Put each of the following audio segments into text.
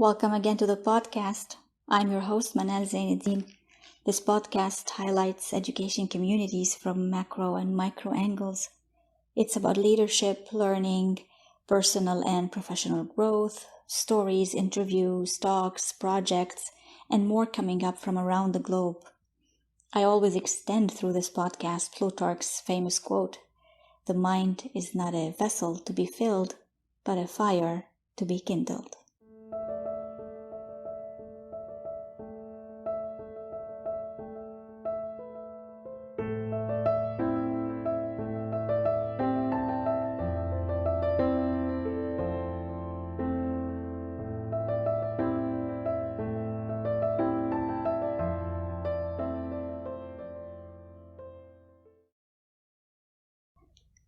Welcome again to the podcast. I'm your host, Manal Zainuddin. This podcast highlights education communities from macro and micro angles. It's about leadership, learning, personal and professional growth, stories, interviews, talks, projects, and more coming up from around the globe. I always extend through this podcast Plutarch's famous quote, "The mind is not a vessel to be filled, but a fire to be kindled."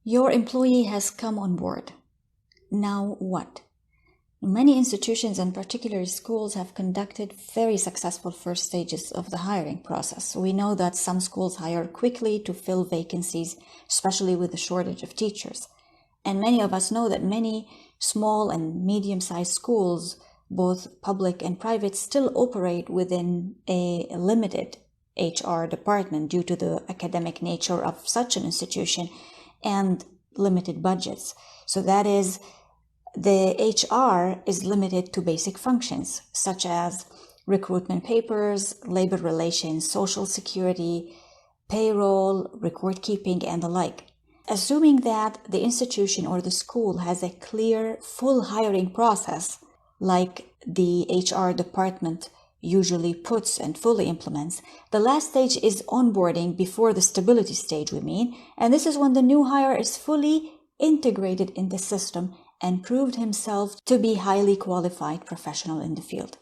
Your employee has come on board. Now what? Many institutions, and particularly schools, have conducted very successful first stages of the hiring process. We know that some schools hire quickly to fill vacancies, especially with the shortage of teachers. And many of us know that many small and medium-sized schools, both public and private, still operate within a limited HR department due to the academic nature of such an institution and limited budgets. So that is, the HR is limited to basic functions such as recruitment papers, labor relations, social security, payroll, record keeping, and the like. Assuming that the institution or the school has a clear, full hiring process, like the HR department usually puts and fully implements, the last stage is onboarding before the stability stage, and this is when the new hire is fully integrated in the system and proved himself to be highly qualified professional in the field.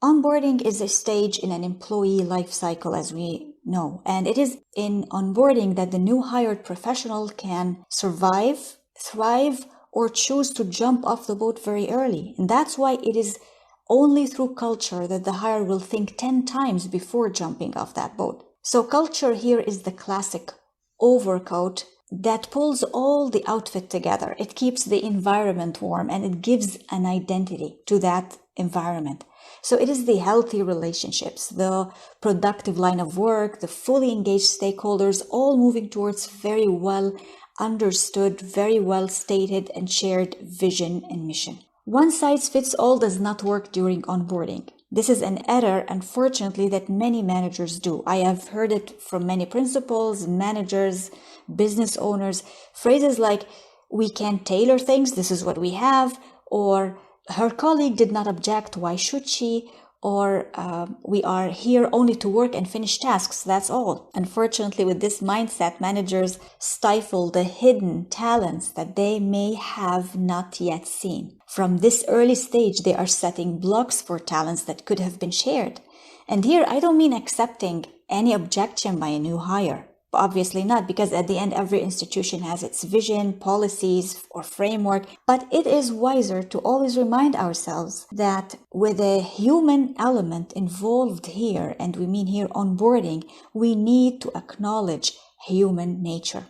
Onboarding is a stage in an employee life cycle, as we know, and it is in onboarding that the new hired professional can survive, thrive, or choose to jump off the boat very early. And that's why it is only through culture that the hire will think 10 times before jumping off that boat. So culture here is the classic overcoat that pulls all the outfit together. It keeps the environment warm and it gives an identity to that environment. So it is the healthy relationships, the productive line of work, the fully engaged stakeholders, all moving towards very well understood, very well stated and shared vision and mission. One size fits all does not work during onboarding. This is an error, unfortunately, that many managers do. I have heard it from many principals, managers, business owners. Phrases like, "We can't tailor things, this is what we have," or "Her colleague did not object, why should she?" or "We are here only to work and finish tasks, that's all." Unfortunately, with this mindset, managers stifle the hidden talents that they may have not yet seen. From this early stage, they are setting blocks for talents that could have been shared. And here, I don't mean accepting any objection by a new hire. Obviously not, because at the end, every institution has its vision, policies, or framework. But it is wiser to always remind ourselves that with a human element involved here, and we mean here onboarding, we need to acknowledge human nature.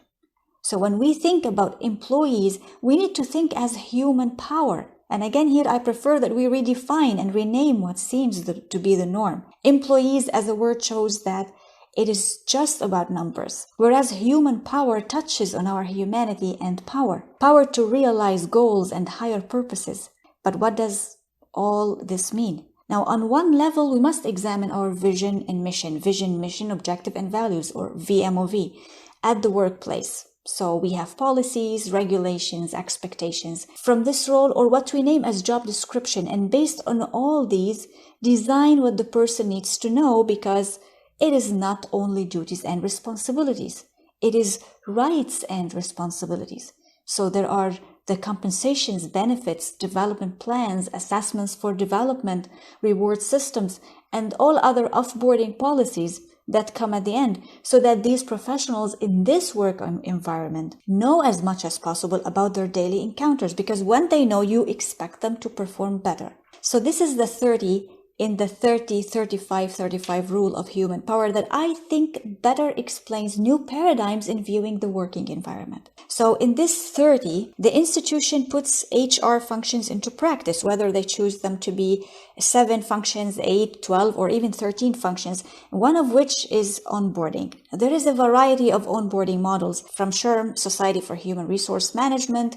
So when we think about employees, we need to think as human power. And again, here I prefer that we redefine and rename what seems to be the norm. Employees as a word shows that it is just about numbers, whereas human power touches on our humanity and power to realize goals and higher purposes. But what does all this mean? Now, on one level, we must examine our vision and mission, mission, objective, and values, or VMOV, at the workplace. So we have policies, regulations, expectations from this role, or what we name as job description. And based on all these, design what the person needs to know, because it is not only duties and responsibilities, it is rights and responsibilities. So there are the compensations, benefits, development plans, assessments for development, reward systems, and all other offboarding policies that come at the end, so that these professionals in this work environment know as much as possible about their daily encounters, because when they know, you expect them to perform better. So this is the 30 in the 30-35-35 rule of human power that I think better explains new paradigms in viewing the working environment. So in this 30, the institution puts HR functions into practice, whether they choose them to be 7 functions, 8, 12, or even 13 functions, one of which is onboarding. There is a variety of onboarding models from HRM, Society for Human Resource Management,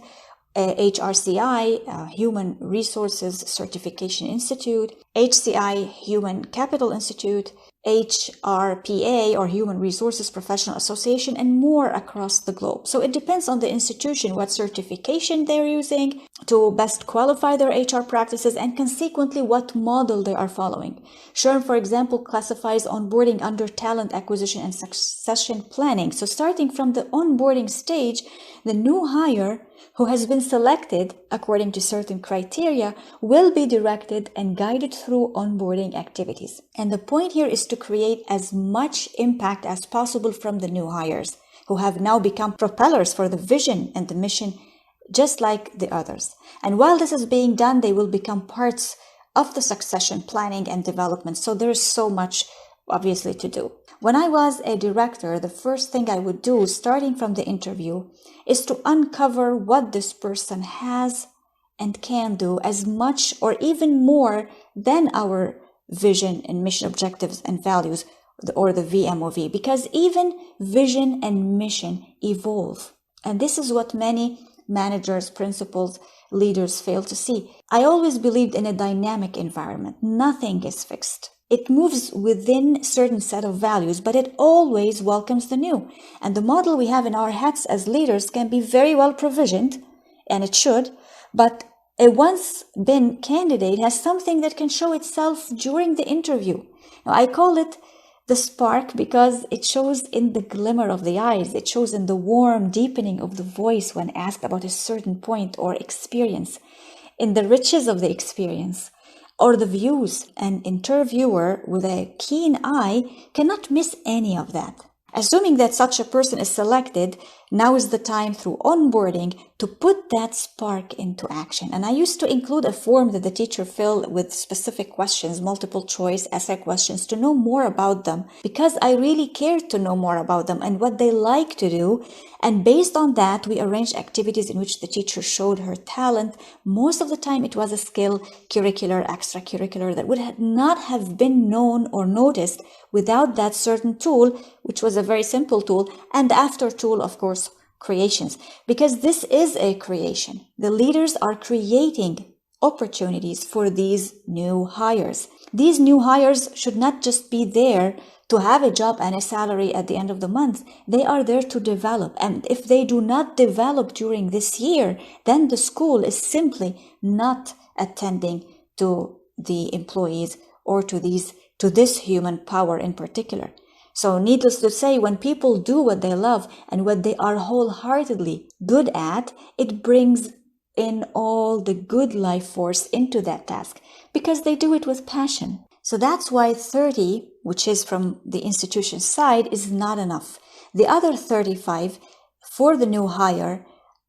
HRCI, Human Resources Certification Institute, HCI, Human Capital Institute, HRPA, or Human Resources Professional Association, and more across the globe. So it depends on the institution what certification they're using to best qualify their HR practices, and consequently what model they are following. HRM, for example, classifies onboarding under talent acquisition and succession planning. So starting from the onboarding stage, the new hire who has been selected according to certain criteria will be directed and guided through onboarding activities. And the point here is to create as much impact as possible from the new hires, who have now become propellers for the vision and the mission, just like the others. And while this is being done, they will become parts of the succession planning and development. So there is so much, obviously, to do. When I was a director, the first thing I would do, starting from the interview, is to uncover what this person has and can do as much or even more than our vision and mission objectives and values, or the VMOV, because even vision and mission evolve. And this is what many managers, principals, leaders fail to see. I always believed in a dynamic environment. Nothing is fixed. It moves within a certain set of values, but it always welcomes the new. And the model we have in our heads as leaders can be very well provisioned, and it should, but a once-been candidate has something that can show itself during the interview. Now, I call it the spark because it shows in the glimmer of the eyes. It shows in the warm deepening of the voice when asked about a certain point or experience, in the riches of the experience, or the views. An interviewer with a keen eye cannot miss any of that. Assuming that such a person is selected, now is the time through onboarding to put that spark into action. And I used to include a form that the teacher filled with specific questions, multiple choice essay questions, to know more about them, because I really cared to know more about them and what they like to do. And based on that, we arranged activities in which the teacher showed her talent. Most of the time it was a skill, curricular, extracurricular, that would not have been known or noticed without that certain tool, which was a very simple tool, and after tool, of course, creations, because this is a creation. The leaders are creating opportunities for these new hires. These new hires should not just be there to have a job and a salary at the end of the month. They are there to develop. And if they do not develop during this year, then the school is simply not attending to the employees or to this human power in particular. So needless to say, when people do what they love and what they are wholeheartedly good at, it brings in all the good life force into that task because they do it with passion. So that's why 30, which is from the institution side, is not enough. The other 35 for the new hire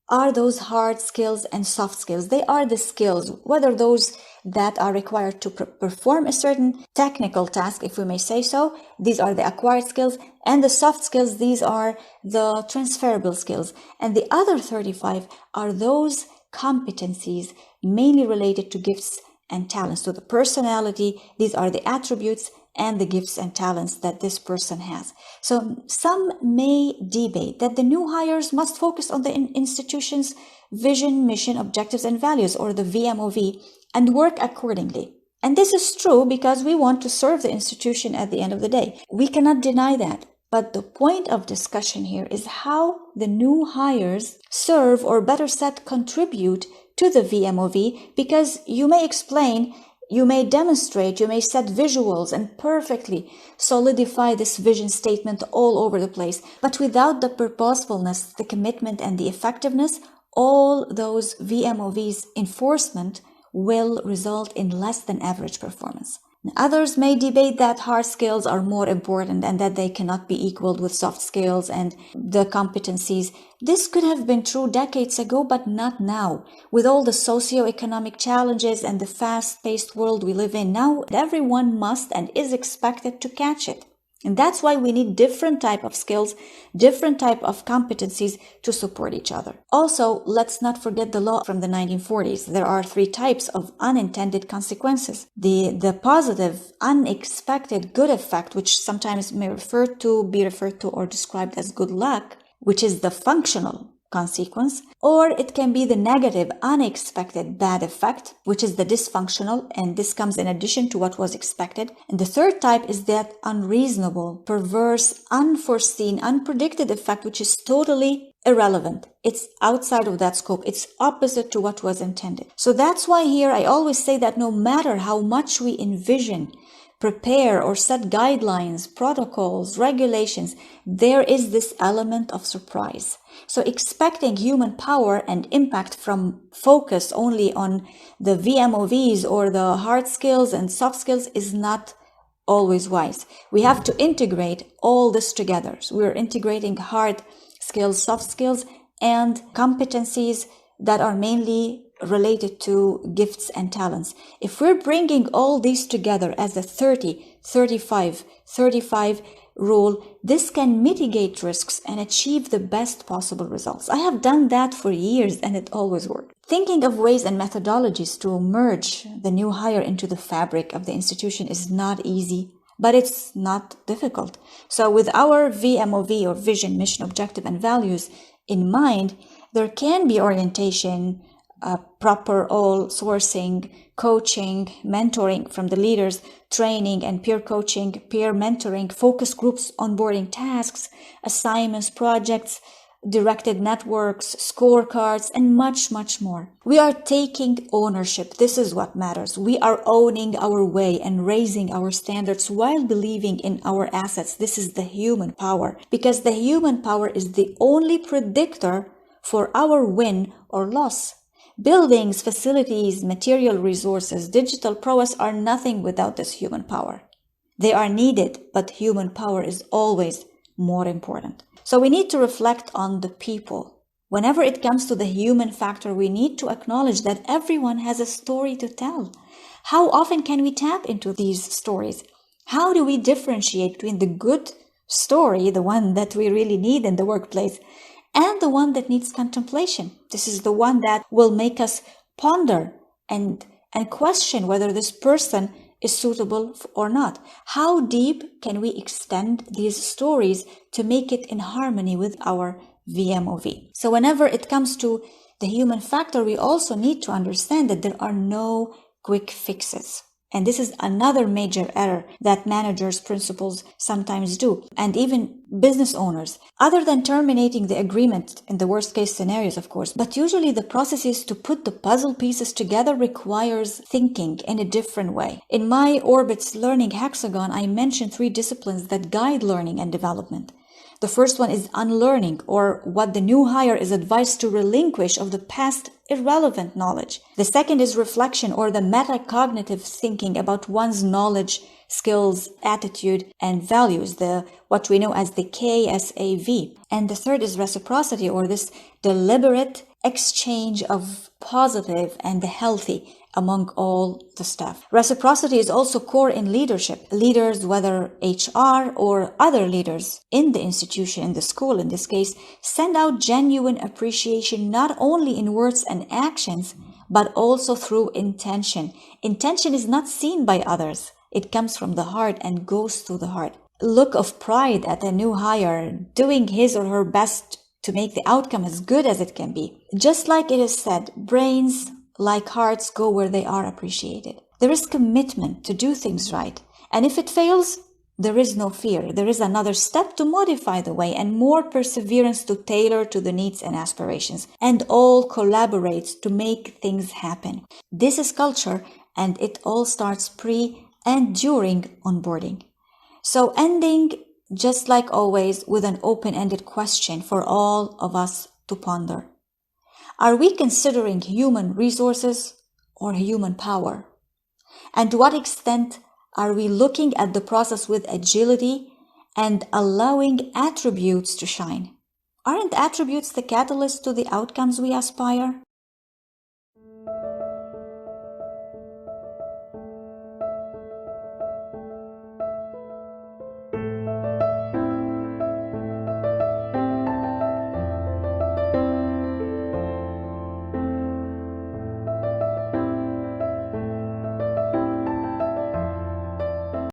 are those hard skills and soft skills. They are the skills, whether those that are required to perform a certain technical task, if we may say so. These are the acquired skills, and the soft skills, these are the transferable skills. And the other 35 are those competencies mainly related to gifts and talents. So the personality, these are the attributes and the gifts and talents that this person has. So some may debate that the new hires must focus on the institution's vision, mission, objectives, and values, or the VMOV, and work accordingly. And this is true because we want to serve the institution at the end of the day. We cannot deny that. But the point of discussion here is how the new hires serve, or better said, contribute to the VMOV, because you may explain, you may demonstrate, you may set visuals and perfectly solidify this vision statement all over the place. But without the purposefulness, the commitment, and the effectiveness, all those VMOVs enforcement will result in less than average performance. Others may debate that hard skills are more important and that they cannot be equaled with soft skills and the competencies. This could have been true decades ago, but not now. With all the socio-economic challenges and the fast-paced world we live in now, everyone must and is expected to catch it. And that's why we need different type of skills, different type of competencies to support each other. Also, let's not forget the law from the 1940s. There are 3 types of unintended consequences. The positive, unexpected good effect, which sometimes may be referred to or described as good luck, which is the functional consequence, or it can be the negative, unexpected bad effect, which is the dysfunctional, and this comes in addition to what was expected. And the third type is that unreasonable, perverse, unforeseen, unpredicted effect, which is totally irrelevant. It's outside of that scope. It's opposite to what was intended. So that's why here I always say that no matter how much we envision, prepare, or set guidelines, protocols, regulations, there is this element of surprise. So expecting human power and impact from focus only on the VMOVs or the hard skills and soft skills is not always wise. We have to integrate all this together. So we're integrating hard skills, soft skills, and competencies that are mainly related to gifts and talents. If we're bringing all these together as a 30-35-35 rule, this can mitigate risks and achieve the best possible results. I have done that for years and it always worked. Thinking of ways and methodologies to merge the new hire into the fabric of the institution is not easy, but it's not difficult. So with our VMOV or vision, mission, objective, and values in mind, there can be orientation, proper all sourcing, coaching, mentoring from the leaders, training and peer coaching, peer mentoring, focus groups, onboarding tasks, assignments, projects, directed networks, scorecards, and much, much more. We are taking ownership. This is what matters. We are owning our way and raising our standards while believing in our assets. This is the human power, because the human power is the only predictor for our win or loss. Buildings, facilities, material resources, digital prowess are nothing without this human power. They are needed, but human power is always more important. So we need to reflect on the people. Whenever it comes to the human factor, we need to acknowledge that everyone has a story to tell. How often can we tap into these stories? How do we differentiate between the good story, the one that we really need in the workplace, and the one that needs contemplation? This is the one that will make us ponder and question whether this person is suitable or not. How deep can we extend these stories to make it in harmony with our VMOV? So whenever it comes to the human factor, we also need to understand that there are no quick fixes. And this is another major error that managers, principals sometimes do, and even business owners, other than terminating the agreement in the worst case scenarios, of course. But usually the processes to put the puzzle pieces together requires thinking in a different way. In my Orbits Learning Hexagon, I mentioned 3 disciplines that guide learning and development. The first one is unlearning, or what the new hire is advised to relinquish of the past irrelevant knowledge. The second is reflection, or the metacognitive thinking about one's knowledge, skills, attitude, and values, what we know as the KSAV. And the third is reciprocity, or this deliberate exchange of positive and healthy among all the staff. Reciprocity is also core in leadership. Leaders, whether HR or other leaders in the institution, in the school in this case, send out genuine appreciation not only in words and actions, but also through intention. Intention is not seen by others. It comes from the heart and goes through the heart. Look of pride at a new hire, doing his or her best to make the outcome as good as it can be. Just like it is said, brains like hearts go where they are appreciated. There is commitment to do things right. And if it fails, there is no fear. There is another step to modify the way and more perseverance to tailor to the needs and aspirations. And all collaborates to make things happen. This is culture, and it all starts pre and during onboarding. So ending, just like always, with an open-ended question for all of us to ponder. Are we considering human resources or human power? And to what extent Are we looking at the process with agility and allowing attributes to shine? Aren't attributes the catalyst to the outcomes we aspire?